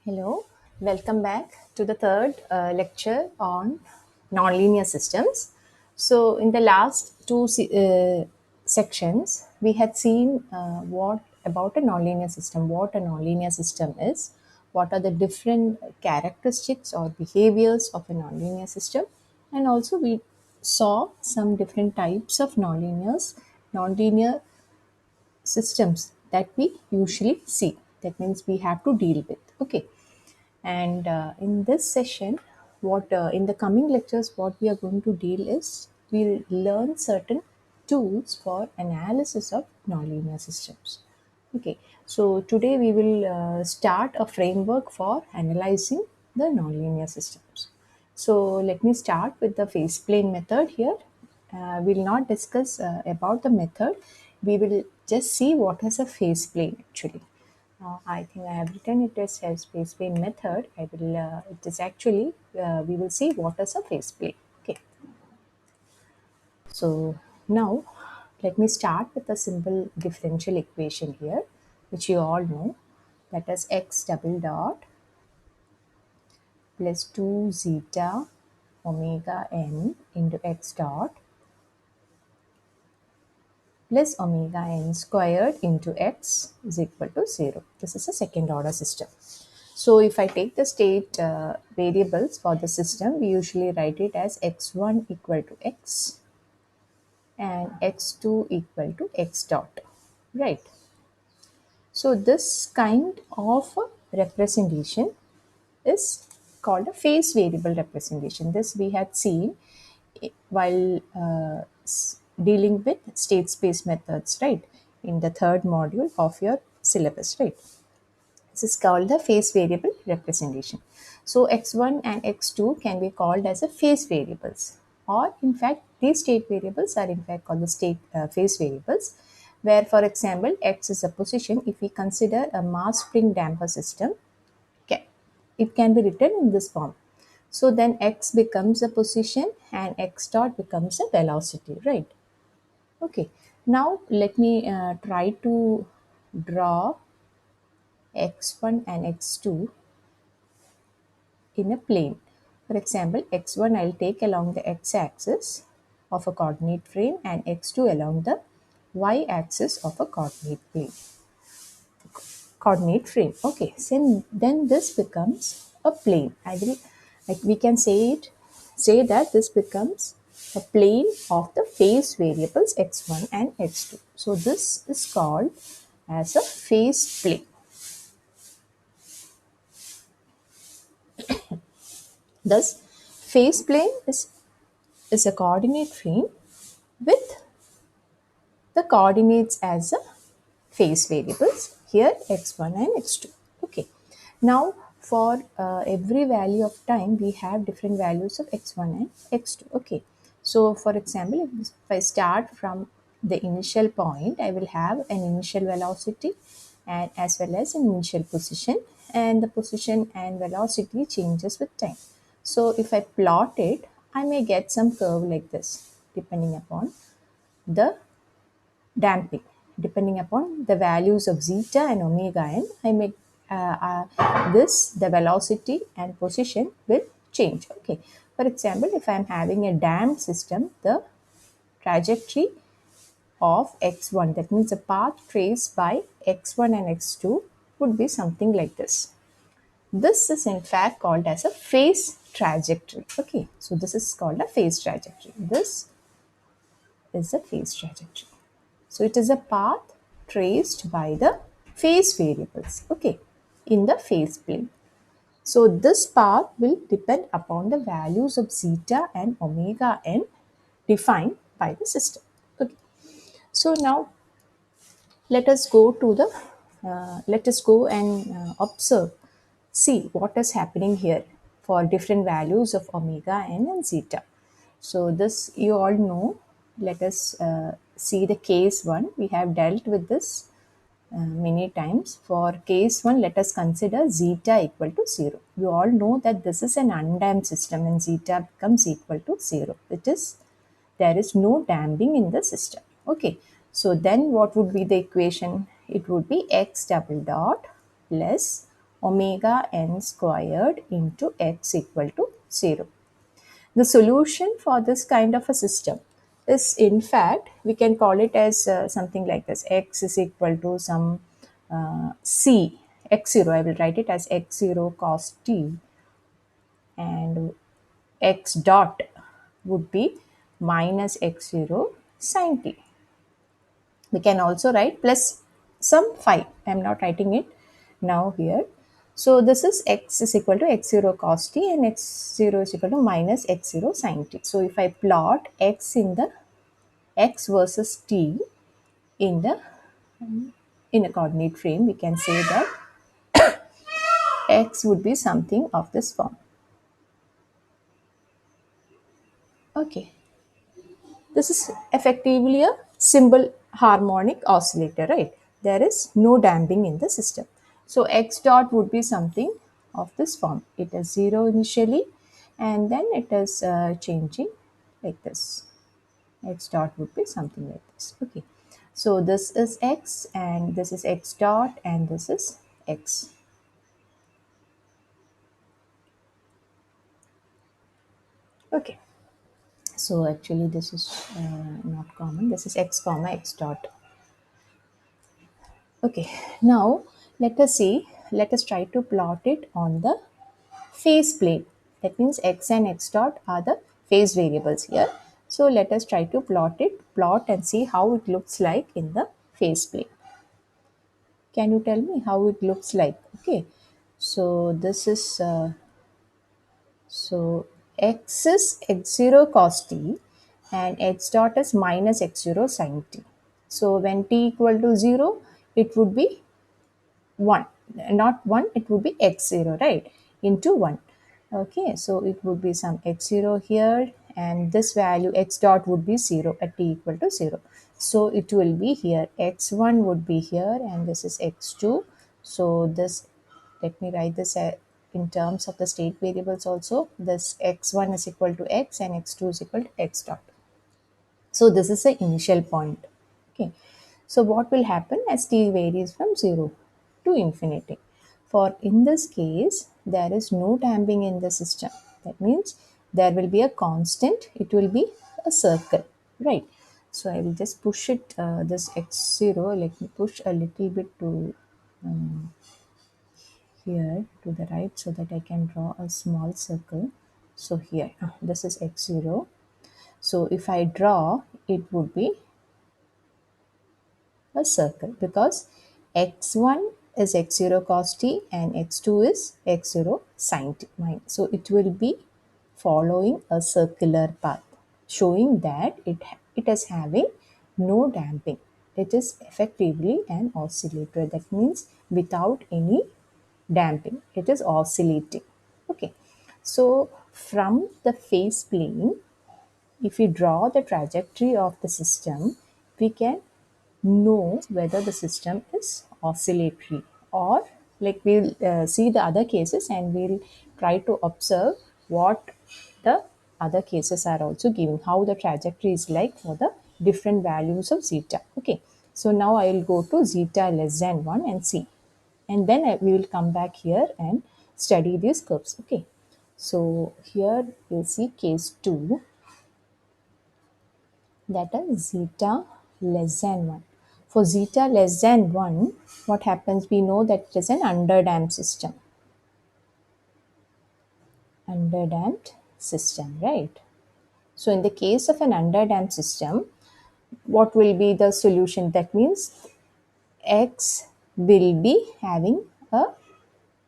Hello, welcome back to the third lecture on nonlinear systems. So, in the last two sections, we had seen what about a nonlinear system, what a nonlinear system is, what are the different characteristics or behaviors of a nonlinear system, and also we saw some different types of nonlinear systems that we usually see. That means we have to deal with. Okay, and in this session, what in the coming lectures, what we are going to deal is we'll learn certain tools for analysis of nonlinear systems. Okay, so today we will start a framework for analyzing the nonlinear systems. So let me start with the phase plane method here. We'll not discuss about the method. We will just see what is a phase plane actually. I think I have written it as phase plane method. I will. It is actually we will see what is a phase plane. Okay. So now let me start with a simple differential equation here, which you all know. That is x double dot plus 2 zeta omega n into x dot plus omega n squared into x is equal to 0. This is a second order system. So if I take the state variables for the system, we usually write it as x1 equal to x and x2 equal to x dot, right? So this kind of representation is called a phase variable representation. This we had seen while dealing with state space methods, right? In the third module of your syllabus, right? This is called the phase variable representation. So x1 and x2 can be called as a phase variables, or in fact these state variables are in fact called the state phase variables, where for example x is a position. If we consider a mass spring damper system, okay, it can be written in this form. So then x becomes a position and x dot becomes a velocity, right? Okay. Now let me try to draw x1 and x2 in a plane. For example, x1 I'll take along the x-axis of a coordinate frame and x2 along the y-axis of a coordinate frame. Okay, so then this becomes a plane. I will, like we can say that this becomes a plane of the phase variables x1 and x2. So this is called as a phase plane. Thus, phase plane is a coordinate frame with the coordinates as a phase variables, here x1 and x2. Okay, now for every value of time we have different values of x1 and x2. Okay, so for example, if I start from the initial point, I will have an initial velocity and as well as an initial position, and the position and velocity changes with time. So if I plot it, I may get some curve like this depending upon the damping. Depending upon the values of zeta and omega n, I may the velocity and position will change. Okay, for example, if I am having a damped system, the trajectory of x1, that means the path traced by x1 and x2, would be something like this. This is in fact called as a phase trajectory. Okay, so this is called a phase trajectory. This is a phase trajectory. So it is a path traced by the phase variables, okay, in the phase plane. So this path will depend upon the values of zeta and omega n defined by the system. Okay. So now let us go to the let us go and observe, see what is happening here for different values of omega n and zeta. So this you all know. Let us see the case one. We have dealt with this many times. For case one, let us consider zeta equal to 0. You all know that this is an undamped system and zeta becomes equal to 0. It is, there is no damping in the system. Okay, so then what would be the equation? It would be x double dot plus omega n squared into x equal to 0. The solution for this kind of a system is, in fact, we can call it as something like this: x is equal to some c x0. I will write it as x0 cos t, and x dot would be minus x0 sin t. We can also write plus some phi. I am not writing it now here. So this is x is equal to x0 cos t and x0 is equal to minus x0 sin t. So if I plot x in the x versus t in the in a coordinate frame, we can say that x would be something of this form. Okay. This is effectively a simple harmonic oscillator, right? There is no damping in the system. So x dot would be something of this form. It is 0 initially and then it is changing like this. X dot would be something like this. Okay. So this is x and this is x dot and this is x. Okay. So actually this is not common. This is x comma x dot. Okay, now let us try to plot it on the phase plane. That means x and x dot are the phase variables here. So let us try to plot and see how it looks like in the phase plane. Can you tell me how it looks like? Okay, so this is, so x is x0 cos t and x dot is minus x0 sin t. So when t equal to 0, it would be 1, not 1, it would be x0, right, into 1. Okay, so it would be some x0 here and this value x dot would be 0 at t equal to 0. So it will be here x1 would be here and this is x2. So this, let me write this in terms of the state variables also. This x1 is equal to x and x2 is equal to x dot. So this is the initial point. Okay. So what will happen as t varies from 0 to infinity? For in this case, there is no damping in the system. That means there will be a constant. It will be a circle, right? So I will just push it, this x0. Let me push a little bit to here to the right so that I can draw a small circle. So here, this is x0. So if I draw, it would be a circle because x1 is x0 cos t and x2 is x0 sin t. So it will be following a circular path, showing that it is having no damping. It is effectively an oscillator. That means without any damping, it is oscillating. Okay, so from the phase plane, if we draw the trajectory of the system, we can know whether the system is oscillatory, or like we'll see the other cases and we'll try to observe what the other cases are also giving, how the trajectory is like for the different values of zeta. Okay, so now I will go to zeta less than 1 and see, and then we will come back here and study these curves. Okay, so here you'll see case 2, that is zeta less than 1. For zeta less than 1, what happens? We know that it is an underdamped system. Underdamped system, right? So in the case of an underdamped system, what will be the solution? That means x will be having a,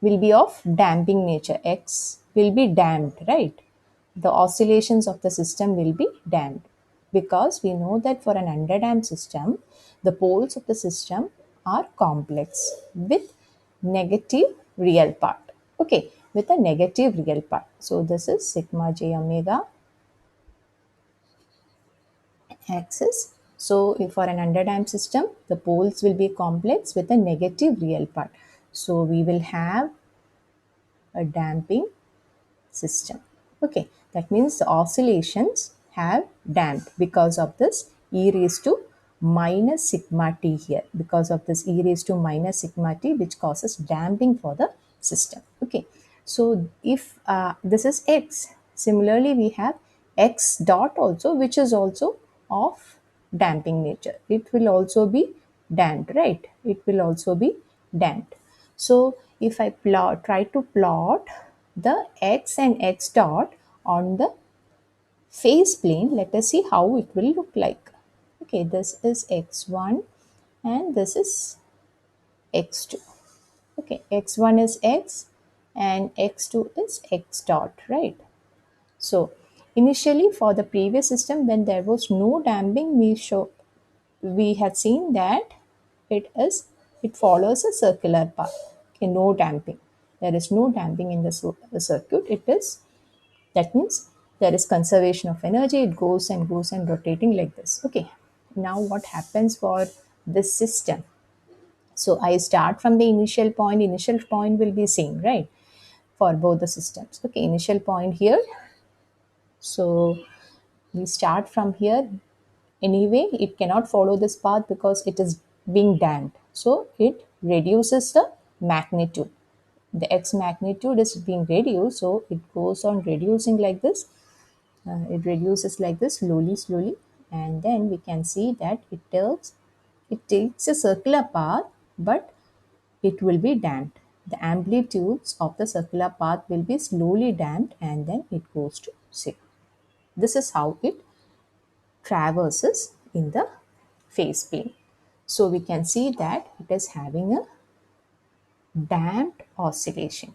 will be of damping nature. X will be damped, right? The oscillations of the system will be damped because we know that for an underdamped system, the poles of the system are complex with negative real part. Okay, with a negative real part. So this is sigma j omega axis. So if for an underdamped system, the poles will be complex with a negative real part. So we will have a damping system. Okay, that means the oscillations have damped because of this e raised to minus sigma t here, because of this e raised to minus sigma t, which causes damping for the system. Okay, so if this is x, similarly we have x dot also, which is also of damping nature. It will also be damped, right? It will also be damped. So if I try to plot the x and x dot on the phase plane, let us see how it will look like. Okay, this is x1 and this is x2. Okay, x1 is x and x2 is x dot, right? So initially for the previous system, when there was no damping, we had seen that it is it follows a circular path. Okay, no damping. There is no damping in the circuit. It is, that means there is conservation of energy. It goes and rotating like this. Okay, now what happens for this system? So I start from the initial point. Initial point will be same, right, for both the systems. Okay, initial point here. So we start from here. Anyway, it cannot follow this path because it is being damped. So it reduces the magnitude. The x magnitude is being reduced, so it goes on reducing like this. It reduces like this slowly, and then we can see that it takes a circular path, but it will be damped. The amplitudes of the circular path will be slowly damped, and then it goes to zero. This is how it traverses in the phase plane. So we can see that it is having a damped oscillation.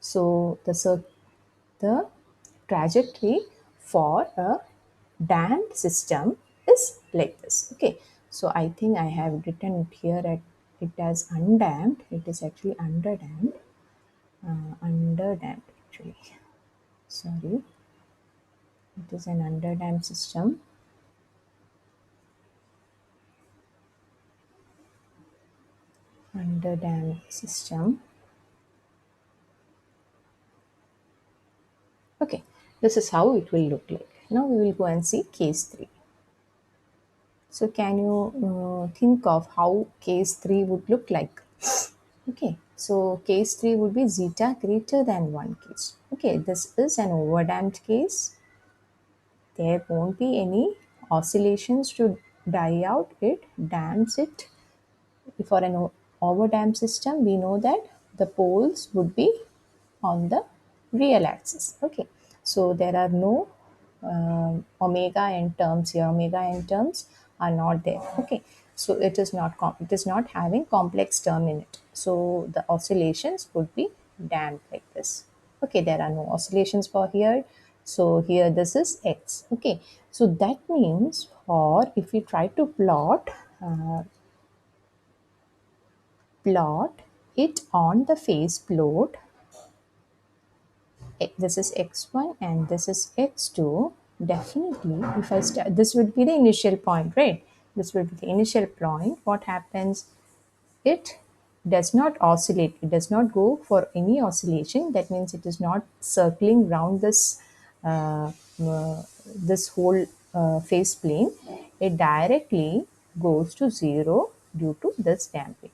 So the trajectory for a damped system is like this. Okay, so I think I have written it here at it as undamped. It is actually underdamped. Underdamped actually. Sorry, it is an underdamped system. Underdamped system. Okay, this is how it will look like. Now we will go and see case 3. So can you think of how case 3 would look like? Okay, so case 3 would be zeta greater than 1 case. Okay, this is an overdamped case. There won't be any oscillations to die out. It damps it. For an overdamped system, we know that the poles would be on the real axis. Okay, so there are no omega n terms here. Omega n terms are not there. Okay, so it is not having complex term in it. So the oscillations would be damped like this. Okay, there are no oscillations for here. So here this is x. Okay, so that means, or if we try to plot it on the phase plot, this is x1 and this is x2. Definitely if I start, this would be the initial point, right? This would be the initial point. What happens? It does not oscillate. It does not go for any oscillation. That means it is not circling round uh, this whole phase plane. It directly goes to zero due to this damping.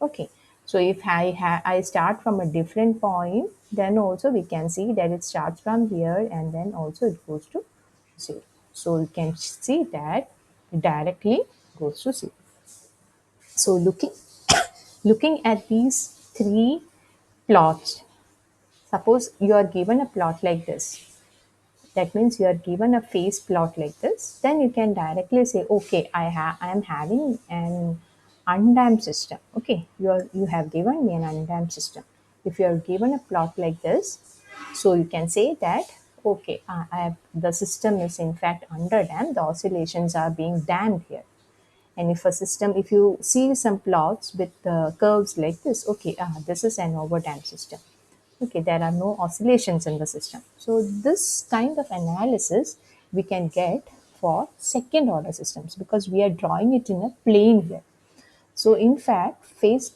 Okay, so if I start from a different point, then also we can see that it starts from here and then also it goes to zero. So you can see that it directly goes to zero. So looking at these three plots, suppose you are given a plot like this. That means you are given a phase plot like this, then you can directly say, okay, I am having an undamped system. Okay, you have given me an undamped system. If you are given a plot like this, so you can say that, okay, the system is in fact underdamped. The oscillations are being damped here. And if you see some plots with curves like this, okay, this is an overdamped system. Okay, there are no oscillations in the system. So this kind of analysis we can get for second order systems because we are drawing it in a plane here. So in fact, phase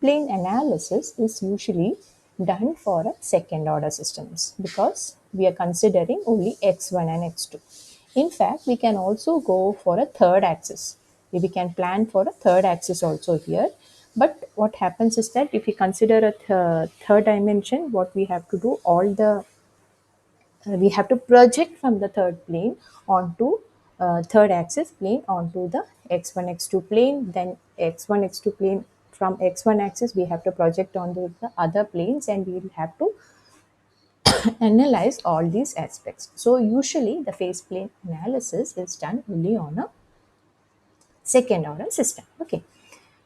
plane analysis is usually done for a second order systems because we are considering only x1 and x2. In fact, we can also go for a third axis. We can plan for a third axis also here. But what happens is that if we consider a third dimension, what we have to do, all the we have to project from the third plane onto third axis plane onto the x1 x2 plane, then x1 x2 plane. From x1 axis we have to project onto the other planes, and we will have to analyze all these aspects. So usually the phase plane analysis is done only on a second order system. Okay.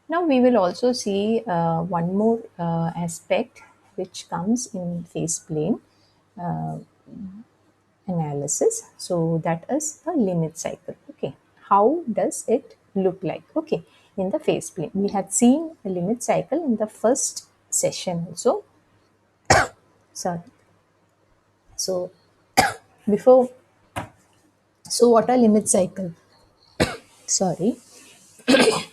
Now we will also see one more aspect which comes in phase plane analysis. So that is a limit cycle. Okay. How does it look like? Okay. In the phase plane, we had seen a limit cycle in the first session also. Sorry. So before, so what are limit cycle? Sorry.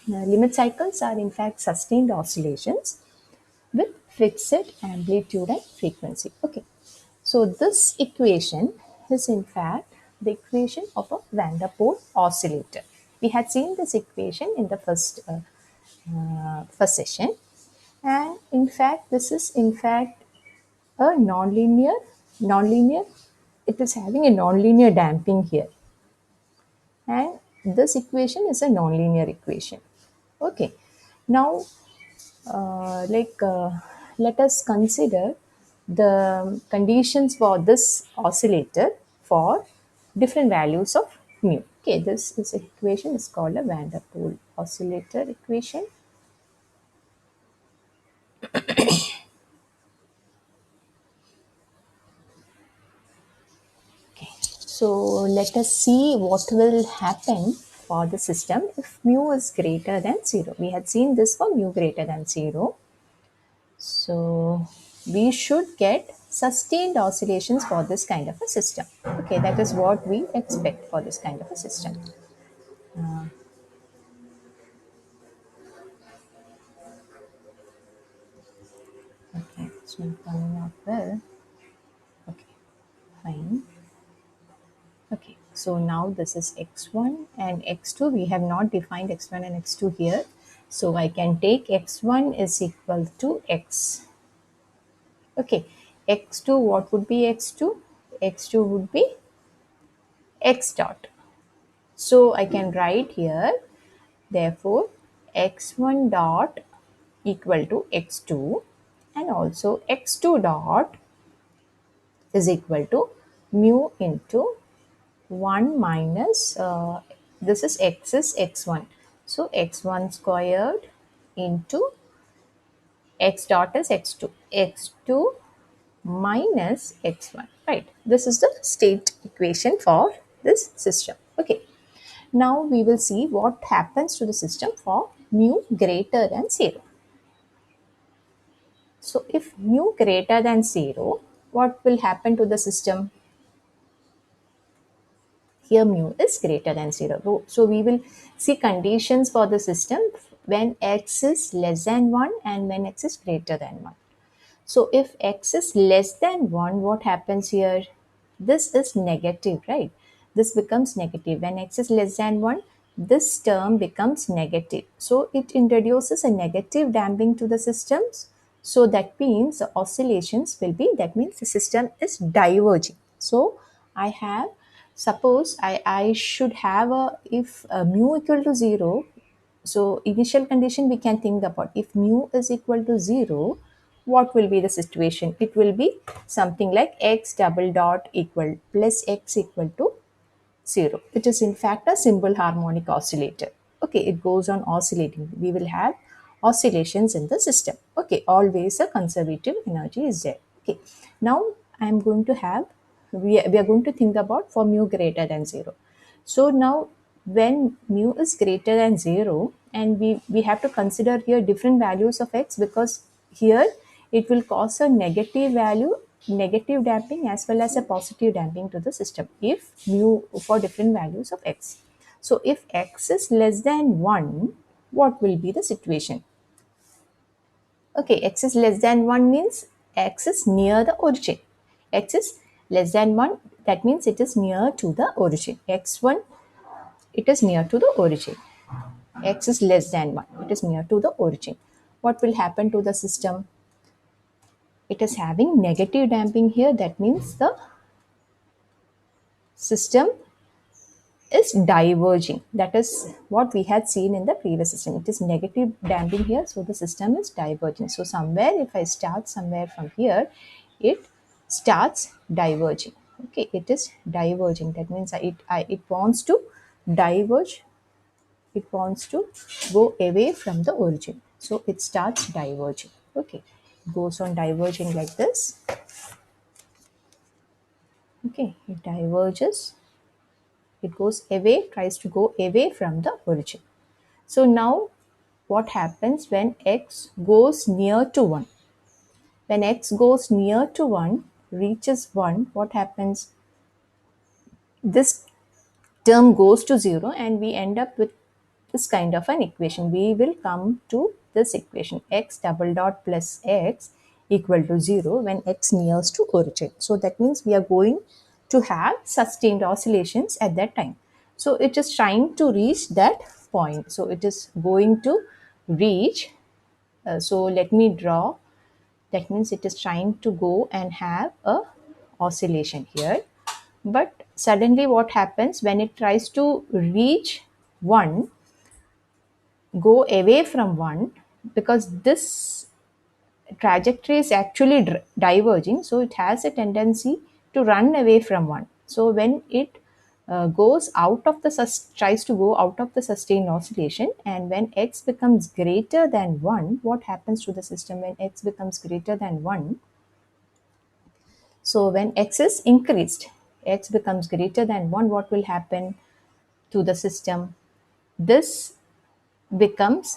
Limit cycles are in fact sustained oscillations with fixed amplitude and frequency. Okay. So this equation is in fact the equation of a van der Pol oscillator. We had seen this equation in the first session, and in fact this is in fact a nonlinear. It is having a nonlinear damping here, and this equation is a nonlinear equation. Okay, now let us consider the conditions for this oscillator for different values of mu. Okay, this is equation is called a Van der Pol oscillator equation. Okay, so let us see what will happen for the system if mu is greater than 0. We had seen this for mu greater than 0. So we should get sustained oscillations for this kind of a system. Okay, that is what we expect for this kind of a system. Okay, it's not coming out well. Okay, fine. Okay, so now this is x1 and x2. We have not defined x1 and x2 here. So I can take x1 is equal to x. Okay, x2, what would be x2? x2 would be x dot. So I can write here, therefore, x1 dot equal to x2, and also x2 dot is equal to mu into 1 minus, this is x is x1. So x1 squared into x dot is x2. x2 minus x1, right? This is the state equation for this system. Okay. Now we will see what happens to the system for mu greater than 0. So if mu greater than 0, what will happen to the system? Here mu is greater than 0. So we will see conditions for the system when x is less than 1 and when x is greater than 1. So if x is less than 1, what happens here? This is negative, right? This becomes negative. When x is less than 1, this term becomes negative. So it introduces a negative damping to the systems. So that means the oscillations will be, that means the system is diverging. So I have, suppose I should have a, if mu equal to 0, so initial condition we can think about, if mu is equal to 0, what will be the situation? It will be something like x double dot equal plus x equal to 0. It is in fact a simple harmonic oscillator. Okay, it goes on oscillating. We will have oscillations in the system. Okay, always a conservative energy is there. Okay, now I am going to have, we are going to think about for mu greater than 0. So now when mu is greater than 0, and we have to consider here different values of x, because here it will cause a negative value, negative damping as well as a positive damping to the system if mu for different values of x. So if x is less than 1, what will be the situation? Okay, x is less than 1 means x is near the origin. X is less than 1, that means it is near to the origin. x1, it is near to the origin. X is less than 1, it is near to the origin. what will happen to the system? It is having negative damping here. That means the system is diverging. That is what we had seen in the previous system. It is negative damping here, so the system is diverging. So somewhere, if I start somewhere from here, it starts diverging. Okay, it is diverging. That means it wants to diverge. It wants to go away from the origin. So it starts diverging. Okay, it goes on diverging like this. Okay, it diverges. It goes away, tries to go away from the origin. So now what happens when x goes near to 1? When x goes near to 1, reaches 1, what happens? This term goes to 0 and we end up with this kind of an equation. We will come to this equation, x double dot plus x equal to 0 when x nears to origin. So that means we are going to have sustained oscillations at that time. So it is trying to reach that point. So it is going to reach. So let me draw. That means it is trying to go and have a oscillation here. But suddenly what happens when it tries to reach 1, go away from 1, because this trajectory is actually diverging, so it has a tendency to run away from 1. So when it goes out of the tries to go out of the sustained oscillation, and when x becomes greater than 1, what happens to the system when x becomes greater than 1? So when x is increased, x becomes greater than 1, what will happen to the system? This becomes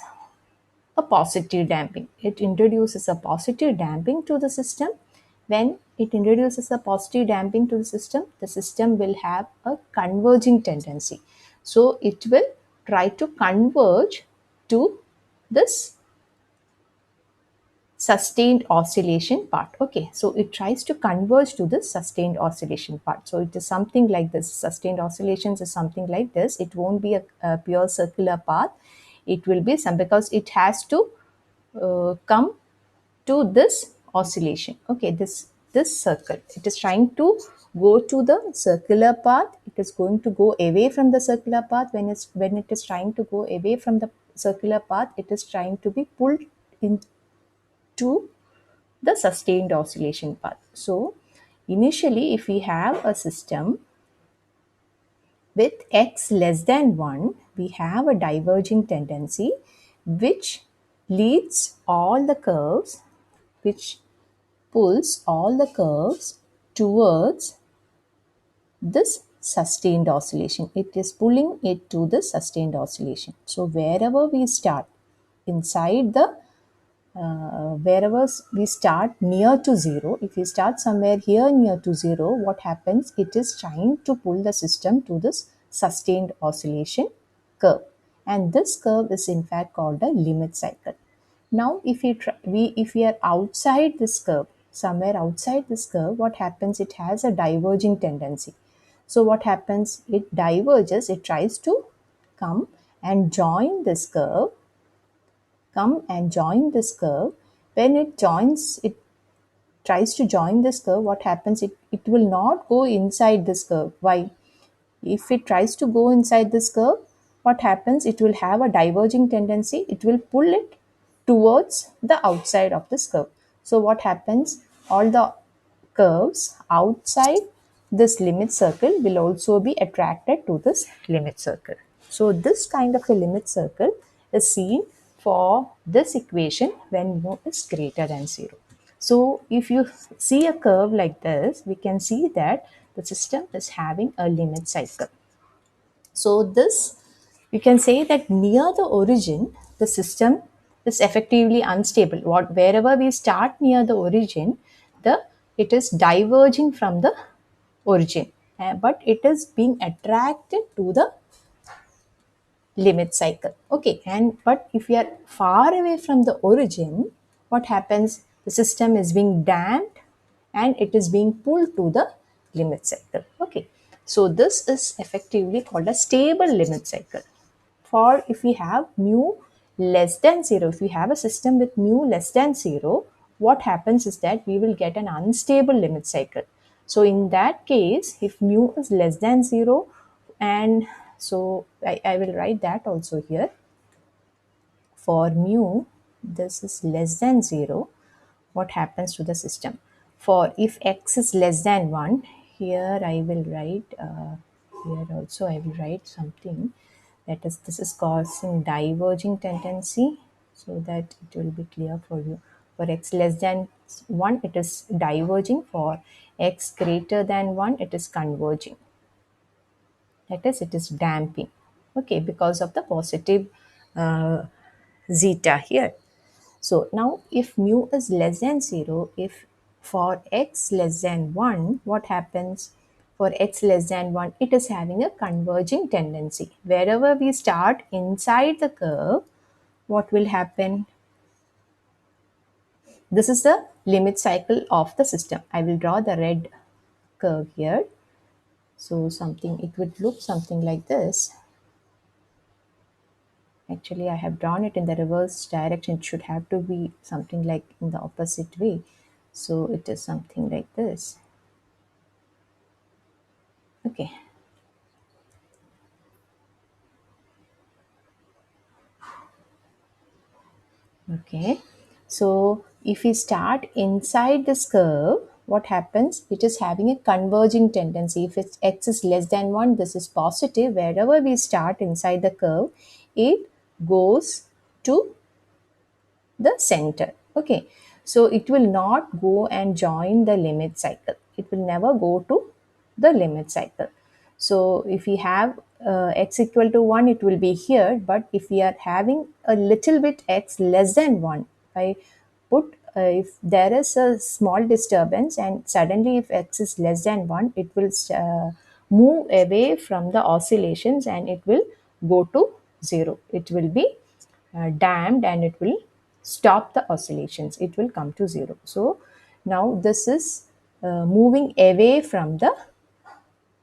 a positive damping. It introduces a positive damping to the system. When it introduces a positive damping to the system will have a converging tendency. So it will try to converge to this sustained oscillation part. Okay, so it tries to converge to this sustained oscillation part. So it is something like this. Sustained oscillations is something like this. It won't be a pure circular path. It will be some, because it has to come to this oscillation. Okay, this circle, it is trying to go to the circular path. It is going to go away from the circular path. When it is trying to go away from the circular path, it is trying to be pulled into the sustained oscillation path. So initially, if we have a system with x less than 1, we have a diverging tendency which leads all the curves, which pulls all the curves towards this sustained oscillation. It is pulling it to the sustained oscillation. So wherever we start inside the wherever we start near to 0, if we start somewhere here near to 0, what happens? It is trying to pull the system to this sustained oscillation curve. And this curve is in fact called a limit cycle. Now, if if we are outside this curve, somewhere outside this curve, what happens? It has a diverging tendency. So what happens? It diverges, it tries to come and join this curve, come and join this curve. When it tries to join this curve, what happens? It will not go inside this curve. Why? If it tries to go inside this curve, what happens? It will have a diverging tendency. It will pull it towards the outside of this curve. So what happens? All the curves outside this limit circle will also be attracted to this limit circle. So this kind of a limit circle is seen for this equation when mu is greater than 0. So if you see a curve like this, we can see that the system is having a limit cycle. So this, you can say that near the origin, the system is effectively unstable. Wherever we start near the origin, it is diverging from the origin, but it is being attracted to the limit cycle. Okay, and but if we are far away from the origin, what happens? The system is being damped and it is being pulled to the limit cycle. Okay, so this is effectively called a stable limit cycle. For if we have mu less than 0, if we have a system with mu less than 0, what happens is that we will get an unstable limit cycle. So in that case, if mu is less than 0, and so I will write that also here. For mu, this is less than 0, what happens to the system? For if x is less than 1, here I will write, here also I will write something, that is, this is causing diverging tendency, so that it will be clear for you. For x less than 1, it is diverging. For x greater than 1, it is converging. That is, it is damping. Okay, because of the positive uh, zeta here. So now if mu is less than 0, if for x less than 1, what happens? For x less than 1, it is having a converging tendency. Wherever we start inside the curve, what will happen? This is the limit cycle of the system. I will draw the red curve here. So something, it would look something like this. Actually, I have drawn it in the reverse direction. It should have to be something like in the opposite way. So it is something like this. Okay. Okay. So if we start inside this curve, what happens? It is having a converging tendency. If it's x is less than 1, this is positive. Wherever we start inside the curve, it goes to the center. Okay, so it will not go and join the limit cycle. It will never go to the limit cycle. So if we have x equal to 1, it will be here. But if we are having a little bit x less than 1, I put if there is a small disturbance and suddenly if x is less than 1, it will move away from the oscillations and it will go to 0. It will be damped and it will stop the oscillations. It will come to 0. So now this is moving away from the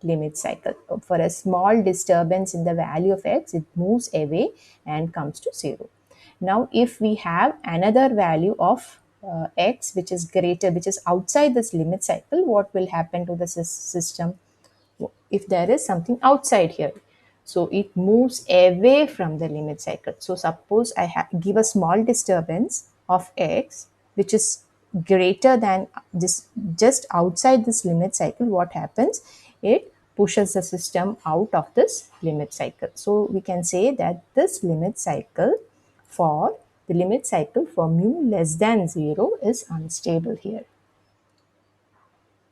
limit cycle. For a small disturbance in the value of x, it moves away and comes to 0. Now if we have another value of x which is greater, which is outside this limit cycle, what will happen to the system? If there is something outside here, so it moves away from the limit cycle. So suppose I give a small disturbance of x which is greater than this, just outside this limit cycle, what happens? It pushes the system out of this limit cycle. So we can say that this limit cycle, for the limit cycle for mu less than 0, is unstable here.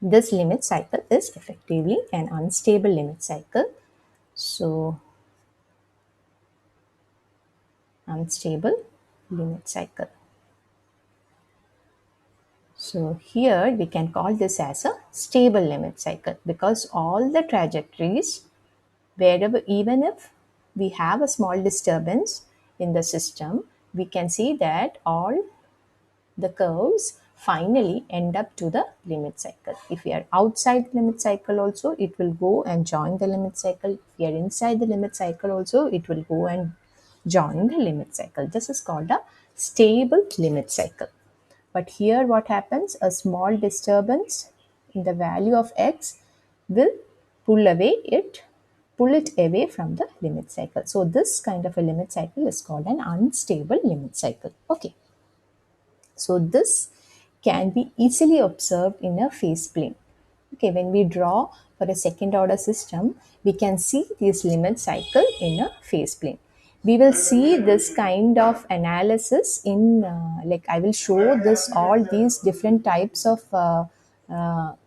This limit cycle is effectively an unstable limit cycle. So, unstable limit cycle. So, here we can call this as a stable limit cycle, because all the trajectories, wherever, even if we have a small disturbance in the system, we can see that all the curves finally end up to the limit cycle. If we are outside the limit cycle also, it will go and join the limit cycle. If we are inside the limit cycle also, it will go and join the limit cycle. This is called a stable limit cycle. But here what happens? A small disturbance in the value of x will pull it away from the limit cycle. So this kind of a limit cycle is called an unstable limit cycle. Okay. So this can be easily observed in a phase plane. Okay, when we draw for a second order system, we can see this limit cycle in a phase plane. We will see this kind of analysis in, like I will show this, all these different types of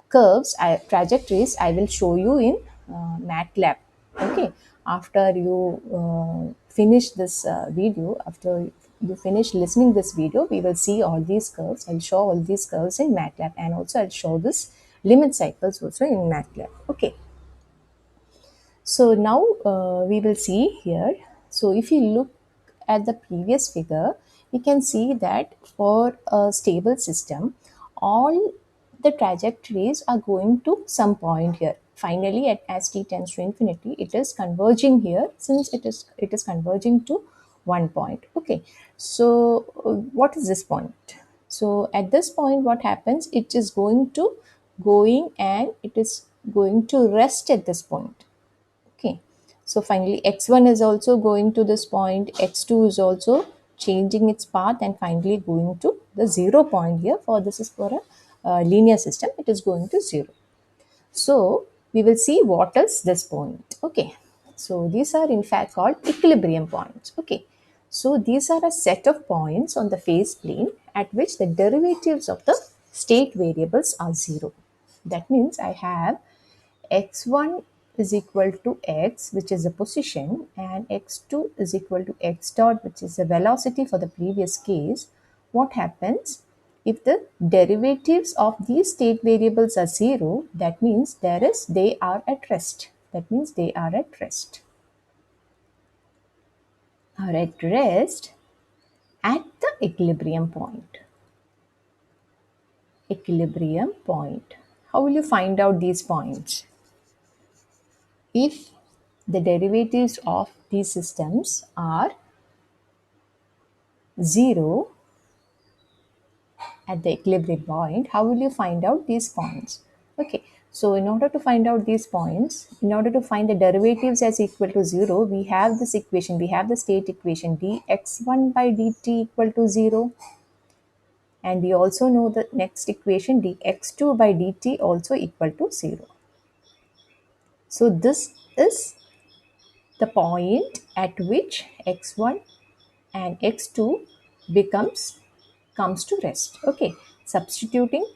curves, trajectories, I will show you in MATLAB. Okay, after you finish this video, after you finish listening this video, we will see all these curves. I'll show all these curves in MATLAB, and also I'll show this limit cycles also in MATLAB. Okay. So now we will see here. So if you look at the previous figure, we can see that for a stable system, all the trajectories are going to some point here. Finally, as t tends to infinity, it is converging here. Since it is converging to one point. Okay, so what is this point? So at this point what happens, it is going and it is going to rest at this point. Okay, so finally x1 is also going to this point, x2 is also changing its path and finally going to the 0 point here. For this is for a linear system, it is going to 0. So we will see what is this point. Okay, so these are in fact called equilibrium points. Okay, so these are a set of points on the phase plane at which the derivatives of the state variables are 0. That means I have x1 is equal to x, which is the position, and x2 is equal to x dot, which is the velocity for the previous case. What happens if the derivatives of these state variables are 0? That means they are at rest. That means they are at rest. Are at rest at the equilibrium point. Equilibrium point. How will you find out these points? If the derivatives of these systems are 0 at the equilibrium point, how will you find out these points? Okay, so in order to find out these points, in order to find the derivatives as equal to 0, we have this equation, we have the state equation dx1 by dt equal to 0. And we also know the next equation dx2 by dt also equal to 0. So this is the point at which x1 and x2 becomes comes to rest. Okay, substituting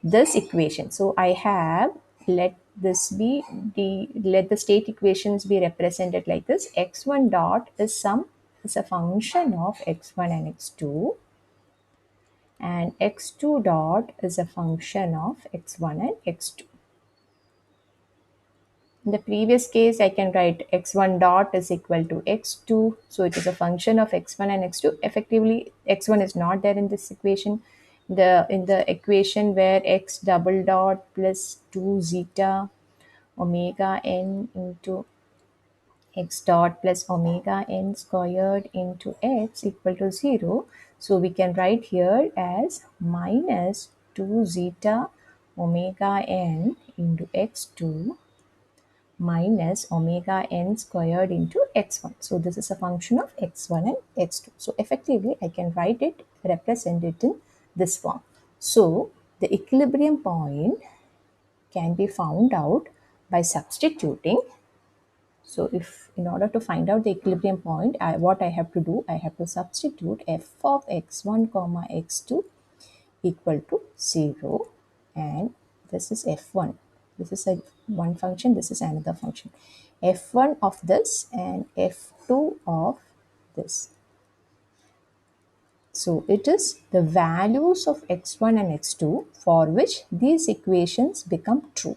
this equation, so I have, let this be let the state equations be represented like this. X1 dot is a function of x1 and x2, and x2 dot is a function of x1 and x2. In the previous case, I can write x1 dot is equal to x2. So it is a function of x1 and x2. Effectively, x1 is not there in this equation. In the equation where x double dot plus 2 zeta omega n into x dot plus omega n squared into x equal to 0. So we can write here as minus 2 zeta omega n into x2 minus omega n squared into x1. So this is a function of x1 and x2. So effectively, I can write it, represent it in this form. So the equilibrium point can be found out by substituting. So if in order to find out the equilibrium point, what I have to do, I have to substitute f of x1 comma x2 equal to 0, and this is f1. This is a one function, this is another function. f1 of this and f2 of this. So it is the values of x1 and x2 for which these equations become true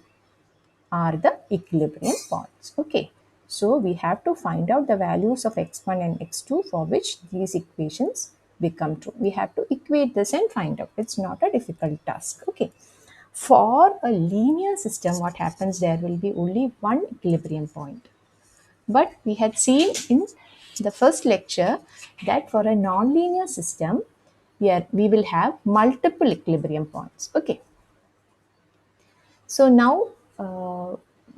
are the equilibrium points. Okay, so we have to find out the values of x1 and x2 for which these equations become true. We have to equate this and find out. It's not a difficult task. Okay, for a linear system, what happens, there will be only one equilibrium point. But we had seen in the first lecture that for a nonlinear system, we will have multiple equilibrium points. Okay, so now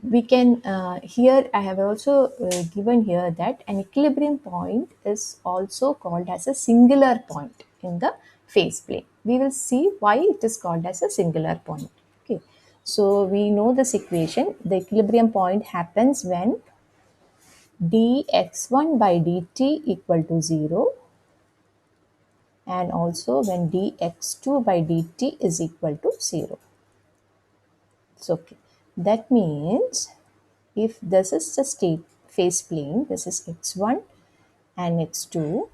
we can, here I have also given here that an equilibrium point is also called as a singular point in the phase plane. We will see why it is called as a singular point. Okay, so we know this equation. The equilibrium point happens when dx1 by dt equal to 0, and also when dx2 by dt is equal to 0. So okay, that means if this is the state phase plane, this is x1 and x2,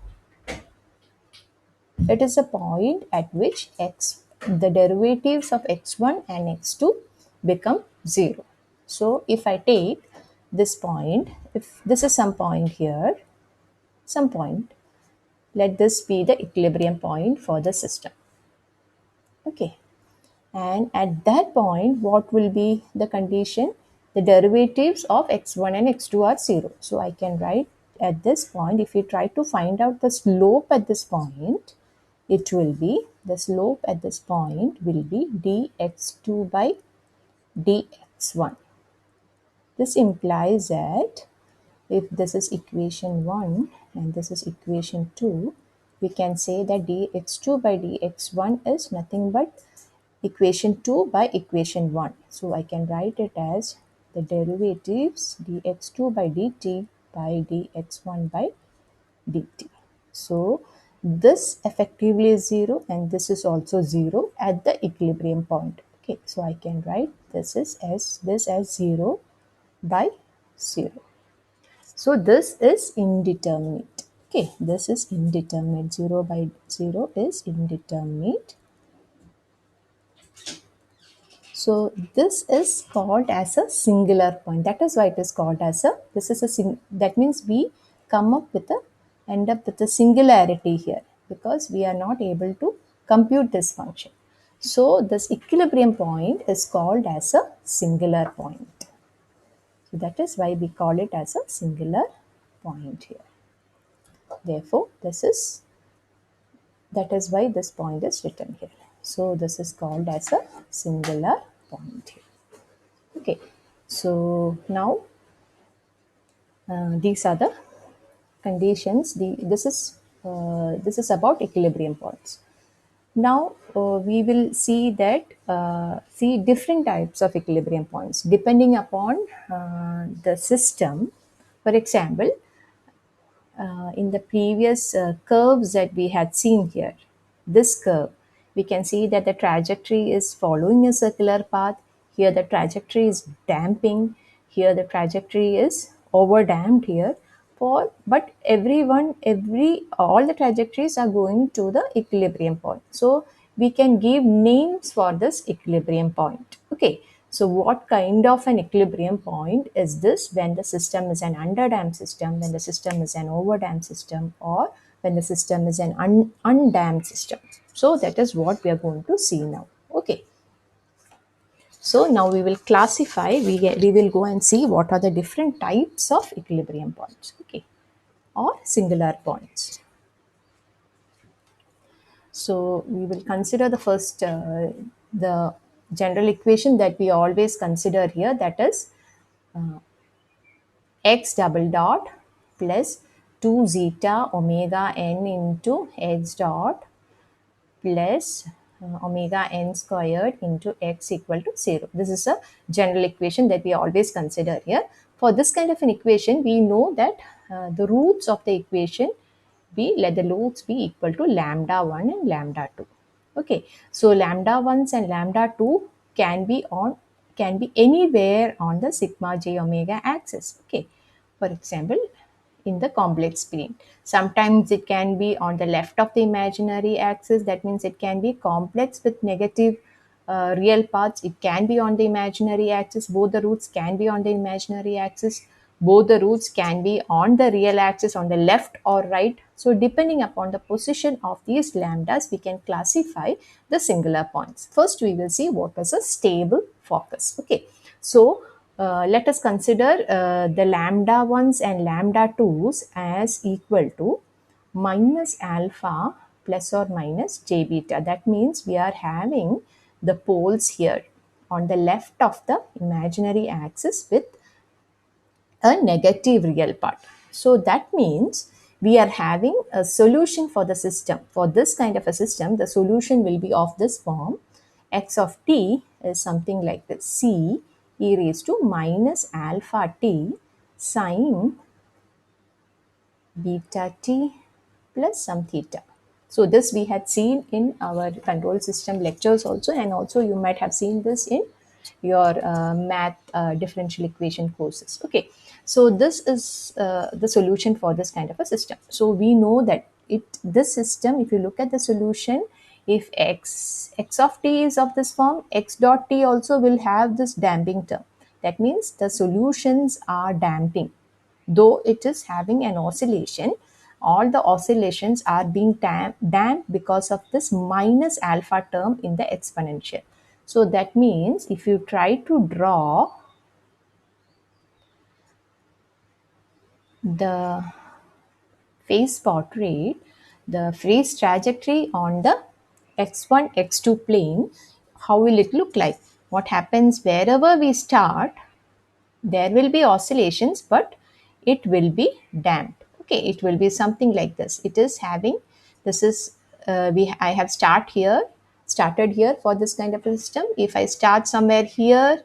it is a point at which the derivatives of x1 and x2 become 0. So if I take this point, if this is some point here, some point, let this be the equilibrium point for the system. Okay, and at that point, what will be the condition? The derivatives of x1 and x2 are 0. So I can write at this point, if we try to find out the slope at this point, it will be, the slope at this point will be dx2 by dx1. This implies that if this is equation 1 and this is equation 2, we can say that dx2 by dx1 is nothing but equation 2 by equation 1. So I can write it as the derivatives dx2 by dt by dx1 by dt. So this effectively is 0 and this is also 0 at the equilibrium point. Okay, so I can write this as 0 by 0. So this is indeterminate. Okay, this is indeterminate. 0 by 0 is indeterminate. So this is called as a singular point. That is why it is called as a, this is a that means we come up with a, end up with a singularity here because we are not able to compute this function. So this equilibrium point is called as a singular point. So that is why we call it as a singular point here. Therefore, that is why this point is written here. So this is called as a singular point here. Okay, so now these are the conditions. This is about equilibrium points. Now we will see that see different types of equilibrium points depending upon the system. For example, in the previous curves that we had seen here, this curve, we can see that the trajectory is following a circular path. Here the trajectory is damping. Here the trajectory is over damped here. But all the trajectories are going to the equilibrium point. So we can give names for this equilibrium point. Okay. So what kind of an equilibrium point is this when the system is an underdamped system, when the system is an overdamped system, or when the system is an undamped system? So that is what we are going to see now. Okay. So now we will classify, we will go and see what are the different types of equilibrium points. Okay. Or singular points. So we will consider the first, the general equation that we always consider here, that is x double dot plus 2 zeta omega n into x dot plus omega n squared into x equal to 0. This is a general equation that we always consider here. For this kind of an equation, we know that the roots of the equation let the roots be equal to lambda 1 and lambda 2. Okay, so lambda 1s and lambda 2 can be anywhere on the sigma j omega axis. Okay, for example, in the complex plane. Sometimes it can be on the left of the imaginary axis. That means it can be complex with negative real parts. It can be on the imaginary axis. Both the roots can be on the imaginary axis. Both the roots can be on the real axis on the left or right. So depending upon the position of these lambdas, we can classify the singular points. First, we will see what is a stable focus. Okay, so let us consider the lambda 1s and lambda 2s as equal to minus alpha plus or minus j beta. That means we are having the poles here on the left of the imaginary axis with a negative real part. So that means we are having a solution for the system. For this kind of a system, the solution will be of this form. X of t is something like this: c e raised to minus alpha t sine beta t plus some theta. So this we had seen in our control system lectures also, and also you might have seen this in your math differential equation courses. Okay, so this is the solution for this kind of a system. So we know that this system, if you look at the solution, if x of t is of this form, x dot t also will have this damping term. That means the solutions are damping. Though it is having an oscillation, all the oscillations are being damped because of this minus alpha term in the exponential. So that means if you try to draw the phase portrait, the phase trajectory on the x1, x2 plane, how will it look like? What happens wherever we start, there will be oscillations, but it will be damped. Okay, it will be something like this. It is having, this is, I have started here for this kind of a system. If I start somewhere here,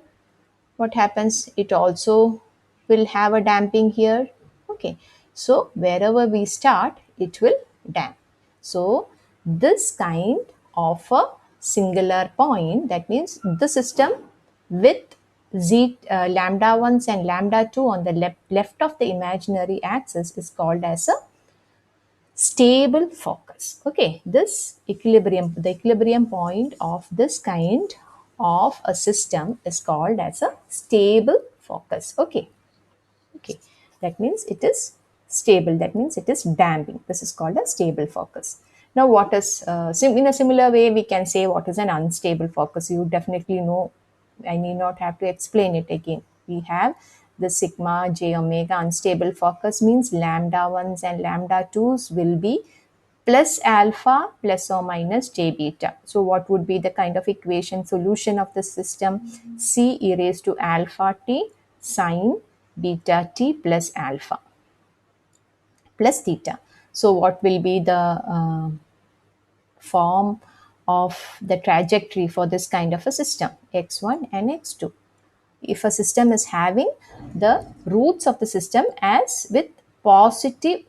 what happens? It also will have a damping here. Okay, so wherever we start, it will damp. So this kind of a singular point, that means the system with z lambda 1s and lambda 2 on the left of the imaginary axis is called as a stable focus. Okay, this equilibrium, the equilibrium point of this kind of a system is called as a stable focus. Okay, okay, that means it is stable, that means it is damping. This is called a stable focus. Now what is in a similar way we can say what is an unstable focus. You definitely know, I need not have to explain it again. We have the sigma j omega. Unstable focus means lambda 1s and lambda 2s will be plus alpha plus or minus j beta. So what would be the kind of equation solution of the system? C e raised to alpha t sine beta t plus alpha plus theta. So what will be the form of the trajectory for this kind of a system, x1 and x2? If a system is having the roots of the system as with positive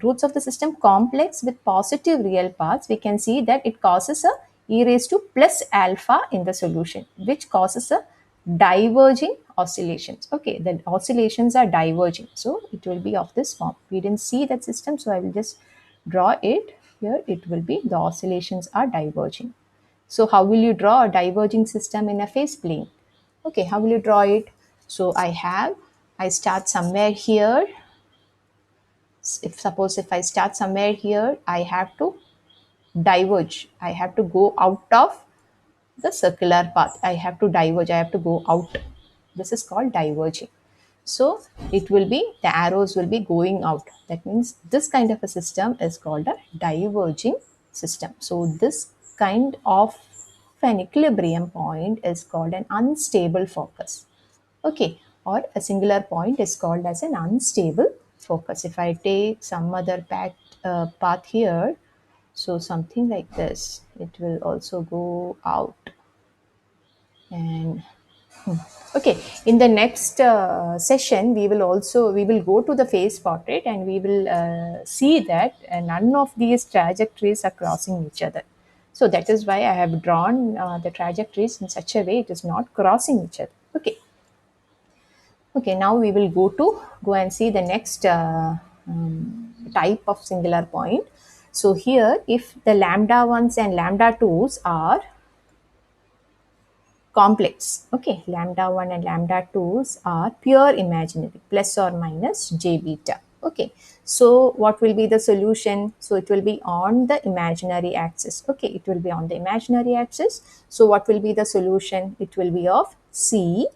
roots of the system complex with positive real parts, we can see that it causes a e raised to plus alpha in the solution, which causes a diverging oscillations. Okay, the oscillations are diverging, so it will be of this form. We didn't see that system, so I will just draw it here. It will be the oscillations are diverging. So how will you draw a diverging system in a phase plane? Okay, how will you draw it? So I start somewhere here. If I start somewhere here, I have to diverge. I have to go out of the circular path. I have to diverge. I have to go out. This is called diverging. So it will be, the arrows will be going out. That means this kind of a system is called a diverging system. So this kind of an equilibrium point is called an unstable focus. Okay, or a singular point is called as an unstable focus. If I take some other path here, so something like this, it will also go out. And okay, in the next session, we will go to the phase portrait, and we will see that none of these trajectories are crossing each other. So that is why I have drawn the trajectories in such a way it is not crossing each other. Okay. Okay, now we will go and see the next type of singular point. So here, if the lambda 1s and lambda 2s are complex, okay, lambda 1 and lambda 2s are pure imaginary, plus or minus j beta. Okay, so what will be the solution? So it will be on the imaginary axis. Okay, it will be on the imaginary axis. So what will be the solution? It will be of C.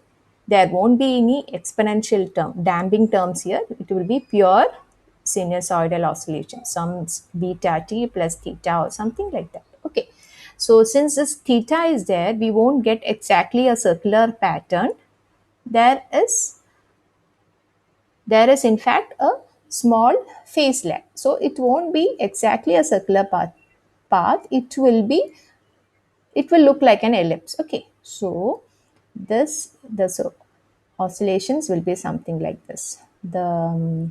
There won't be any exponential term, damping terms here. It will be pure sinusoidal oscillation, some beta t plus theta or something like that. Okay. So since this theta is there, we won't get exactly a circular pattern. There is in fact a small phase lag. So it won't be exactly a circular path. It will look like an ellipse. Okay. So the oscillations will be something like this. The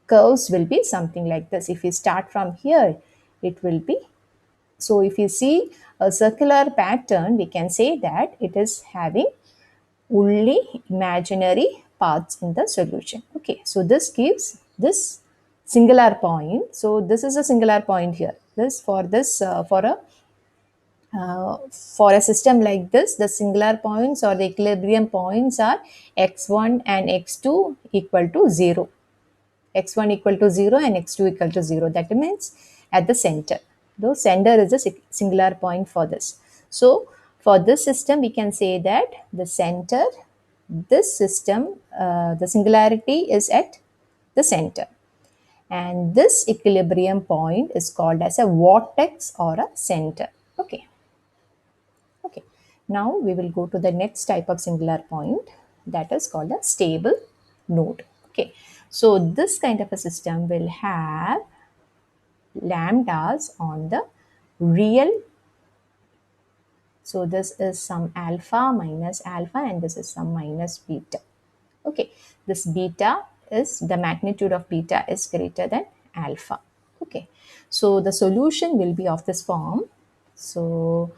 curves will be something like this. If we start from here, it will be, so if you see a circular pattern, we can say that it is having only imaginary parts in the solution. Okay, so this gives this singular point. So this is a singular point here. For a system like this, the singular points or the equilibrium points are x1 and x2 equal to 0. X1 equal to 0 and x2 equal to 0. That means at the center. The center is a singular point for this. So for this system, we can say that the center, this system, the singularity is at the center. and this equilibrium point is called as a vortex or a center. Okay. Okay. Now we will go to the next type of singular point, that is called a stable node. Okay. So this kind of a system will have lambdas on the real. So this is some alpha minus alpha and this is some minus beta. Okay, this beta is the magnitude of beta is greater than alpha. Okay, so the solution will be of this form. So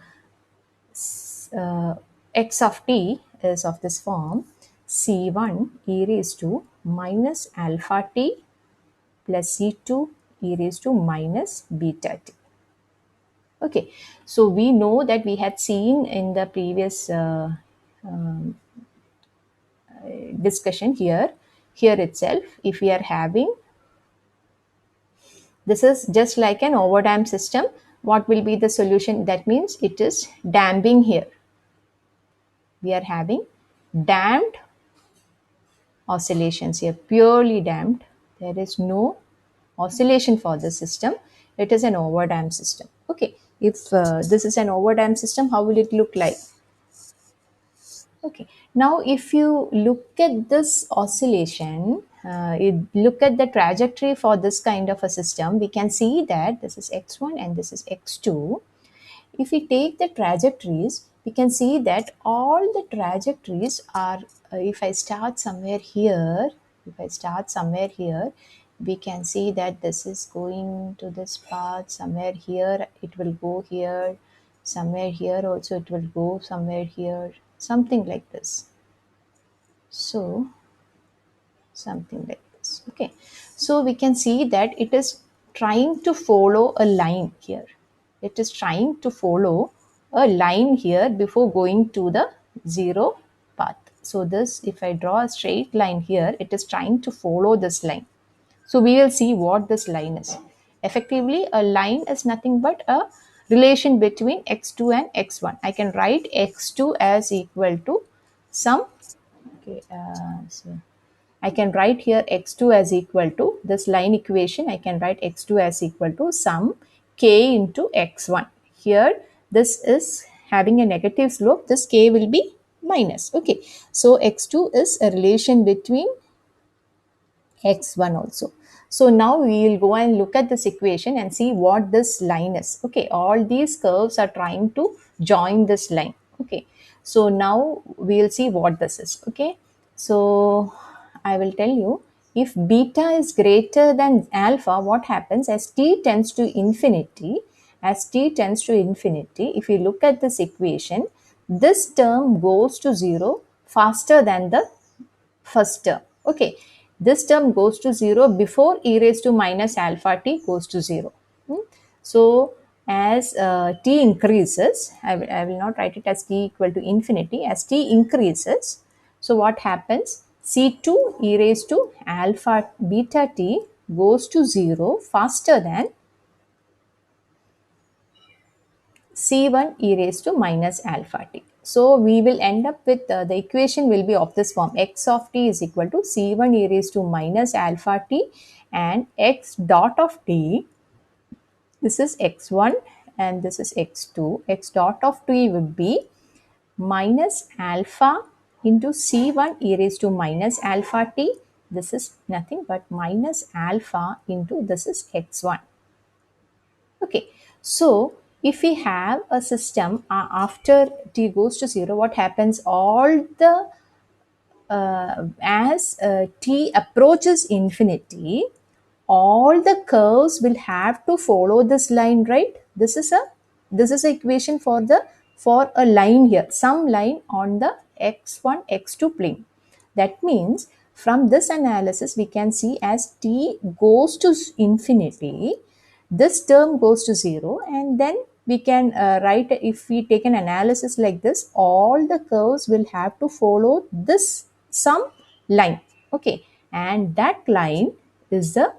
uh, x of t is of this form, c1 e raised to minus alpha t plus c2 e raised to minus beta t. Okay, so we know that we had seen in the previous discussion here itself, if we are having, this is just like an overdam system, what will be the solution? That means it is damping here. We are having damped oscillations here, purely damped. There is no oscillation for the system. It is an overdam system. Okay, if this is an overdam system, how will it look like? Okay, now if you look at this oscillation, look at the trajectory for this kind of a system, we can see that this is x1 and this is x2. If we take the trajectories, we can see that all the trajectories are, if I start somewhere here, we can see that this is going to this path, somewhere here, it will go here, somewhere here also it will go somewhere here, something like this. So, something like this. Okay. So, we can see that it is trying to follow a line here. It is trying to follow a line here before going to the zero path. So, this, if I draw a straight line here, it is trying to follow this line. So we will see what this line is. Effectively, a line is nothing but a relation between x2 and x1. I can write x2 as equal to some, okay, so I can write here x2 as equal to this line equation. I can write x2 as equal to some k into x1. Here, this is having a negative slope. This k will be minus. Okay, so x2 is a relation between x1 also. So now we will go and look at this equation and see what this line is. Okay, all these curves are trying to join this line. Okay, so now we will see what this is. Okay, so I will tell you, if beta is greater than alpha, what happens as t tends to infinity? As t tends to infinity, if you look at this equation, this term goes to zero faster than the first term. Okay, this term goes to 0 before e raised to minus alpha t goes to 0. So as t increases, I will not write it as t equal to infinity. As t increases, so what happens? C2 e raised to alpha beta t goes to 0 faster than C1 e raised to minus alpha t. So we will end up with the equation will be of this form, x of t is equal to C1 e raised to minus alpha t and x dot of t, this is x1 and this is x2, x dot of t would be minus alpha into C1 e raised to minus alpha t, this is nothing but minus alpha into this is x1. Okay, so if we have a system after t goes to 0, what happens? All the as t approaches infinity, all the curves will have to follow this line, right? This is a equation for the for a line here, some line on the x1 x2 plane. That means from this analysis we can see as t goes to infinity, this term goes to 0, and then we can write, if we take an analysis like this, all the curves will have to follow this some line. Okay, and that line is the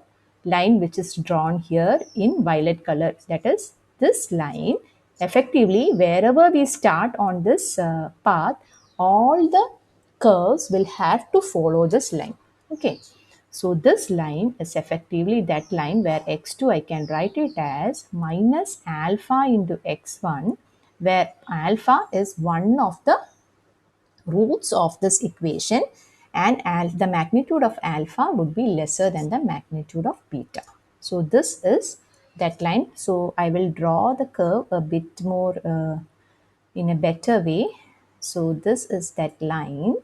line which is drawn here in violet color, that is this line. Effectively, wherever we start on this path, all the curves will have to follow this line. Okay, So this line is effectively that line where x2 I can write it as minus alpha into x1, where alpha is one of the roots of this equation, and the magnitude of alpha would be lesser than the magnitude of beta. So this is that line. So I will draw the curve a bit more in a better way. So this is that line.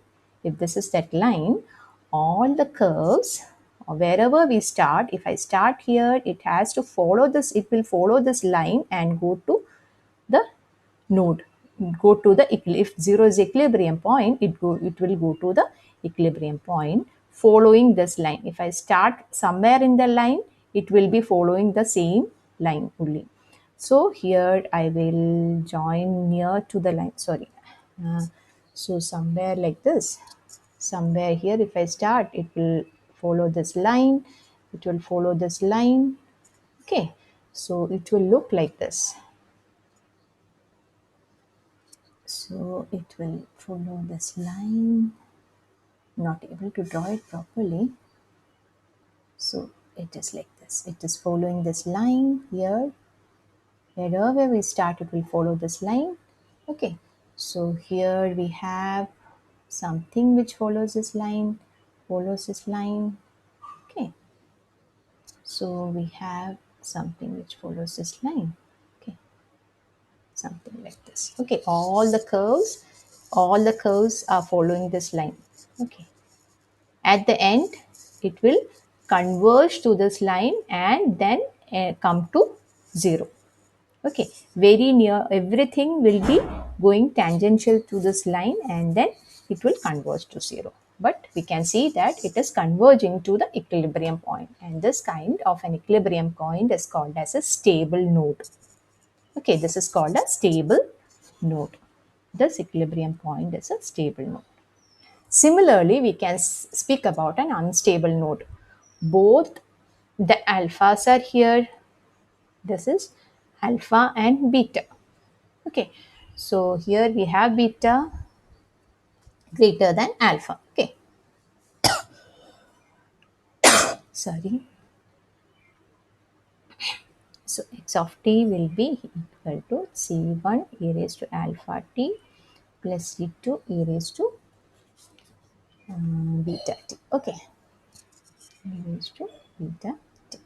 If this is that line, all the curves, wherever we start, if I start here, it has to follow this, it will follow this line and go to the node, go to the if 0 is equilibrium point, it will go to the equilibrium point following this line. If I start somewhere in the line, it will be following the same line only. So here I will join near to the line, sorry. So somewhere like this, somewhere here, if I start, it will follow this line, it will follow this line. Okay, so it will look like this. So it will follow this line. Not able to draw it properly. So it is like this. It is following this line here. Wherever we start, it will follow this line. Okay. So here we have something which follows this line, follows this line. Okay. So we have something which follows this line. Okay. Something like this. Okay. All the curves are following this line. Okay. At the end, it will converge to this line and then come to 0. Okay, very near, everything will be going tangential to this line and then it will converge to 0. But we can see that it is converging to the equilibrium point, and this kind of an equilibrium point is called as a stable node. Okay, this is called a stable node. This equilibrium point is a stable node. Similarly, we can speak about an unstable node. Both the alphas are here. This is alpha and beta. Okay, so here we have beta greater than alpha. Okay, sorry. So x of t will be equal to c1 e raised to alpha t plus c2 e raised to beta t. Okay, e raised to beta t.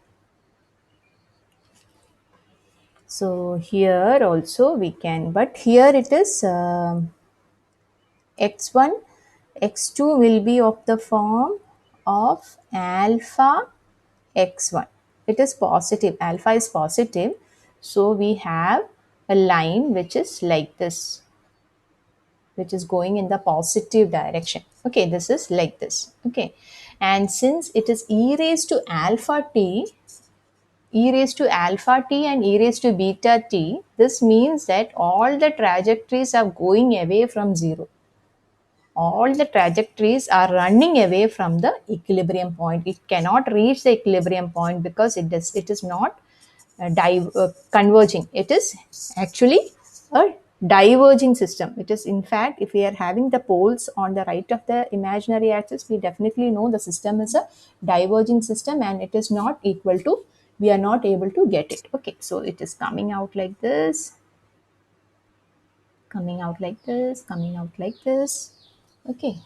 So here also we can, but here it is x1, x2 will be of the form of alpha x1. It is positive, alpha is positive. So we have a line which is like this, which is going in the positive direction. Okay, this is like this. Okay, and since it is e raised to alpha t, e raised to alpha t and e raised to beta t, this means that all the trajectories are going away from 0. All the trajectories are running away from the equilibrium point. It cannot reach the equilibrium point because it is not converging. It is actually a diverging system. It is, in fact, if we are having the poles on the right of the imaginary axis, we definitely know the system is a diverging system and it is not equal to, we are not able to get it. Okay, so it is coming out like this, coming out like this, coming out like this. Okay,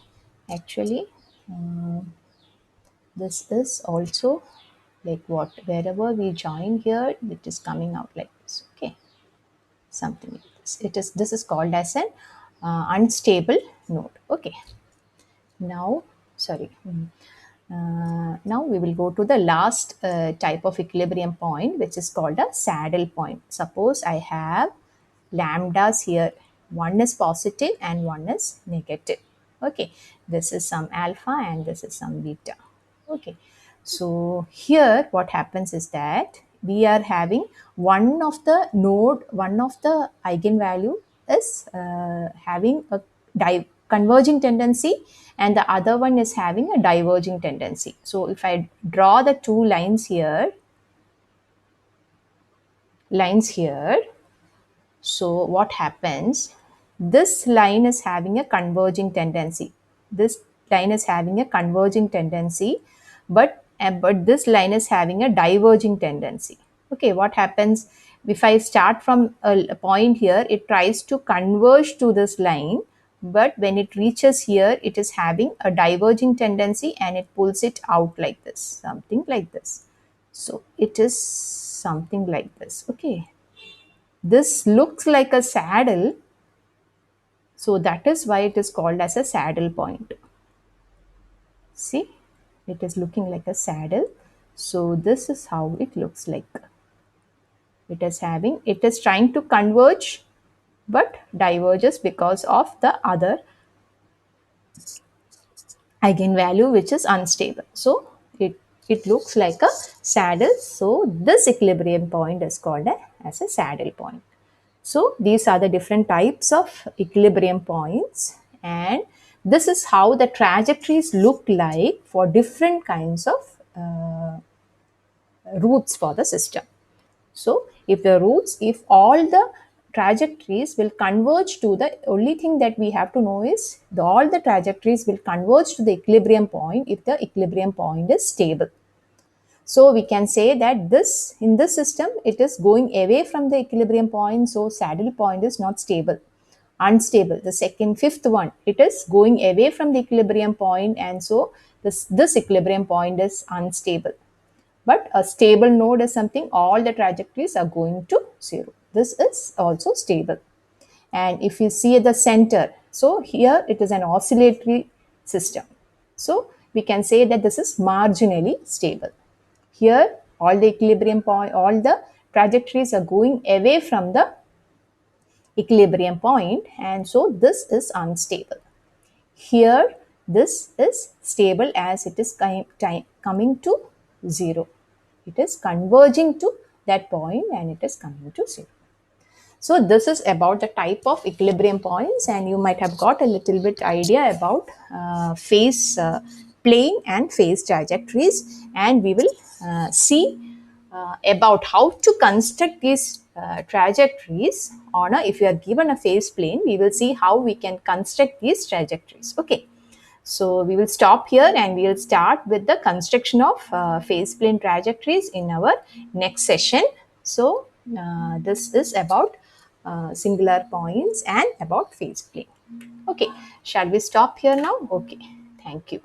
actually, this is also like what, wherever we join here, it is coming out like this. Okay, something like this. This is called as an unstable node. Okay, now, sorry. Now we will go to the last type of equilibrium point, which is called a saddle point. Suppose I have lambdas here. One is positive and one is negative. Okay, this is some alpha and this is some beta. Okay, so here what happens is that we are having one of the node, one of the eigenvalue is having a converging tendency and the other one is having a diverging tendency. So if I draw the two lines here, so what happens, this line is having a converging tendency, this line is having a converging tendency, but this line is having a diverging tendency. Okay, what happens if I start from a point here, it tries to converge to this line, but when it reaches here, it is having a diverging tendency and it pulls it out like this, something like this. So it is something like this. Okay, this looks like a saddle, so that is why it is called as a saddle point. See, it is looking like a saddle. So this is how it looks like. It is trying to converge but diverges because of the other eigenvalue which is unstable. So it looks like a saddle. So this equilibrium point is called as a saddle point. So these are the different types of equilibrium points, and this is how the trajectories look like for different kinds of roots for the system. So if all the trajectories will converge to the only thing that we have to know is all the trajectories will converge to the equilibrium point if the equilibrium point is stable. So we can say that this in this system it is going away from the equilibrium point. So saddle point is not stable, unstable. The second, fifth one, it is going away from the equilibrium point, and so this equilibrium point is unstable. But a stable node is something all the trajectories are going to zero. This is also stable. And if you see at the center, so here it is an oscillatory system. So we can say that this is marginally stable. Here all the equilibrium point, all the trajectories are going away from the equilibrium point, and so this is unstable. Here this is stable as it is coming to 0. It is converging to that point and it is coming to 0. So this is about the type of equilibrium points, and you might have got a little bit idea about phase plane and phase trajectories, and we will see about how to construct these trajectories on a, if you are given a phase plane, we will see how we can construct these trajectories. Okay, so we will stop here and we will start with the construction of phase plane trajectories in our next session. So this is about singular points and about phase plane. Okay, shall we stop here now? Okay, thank you.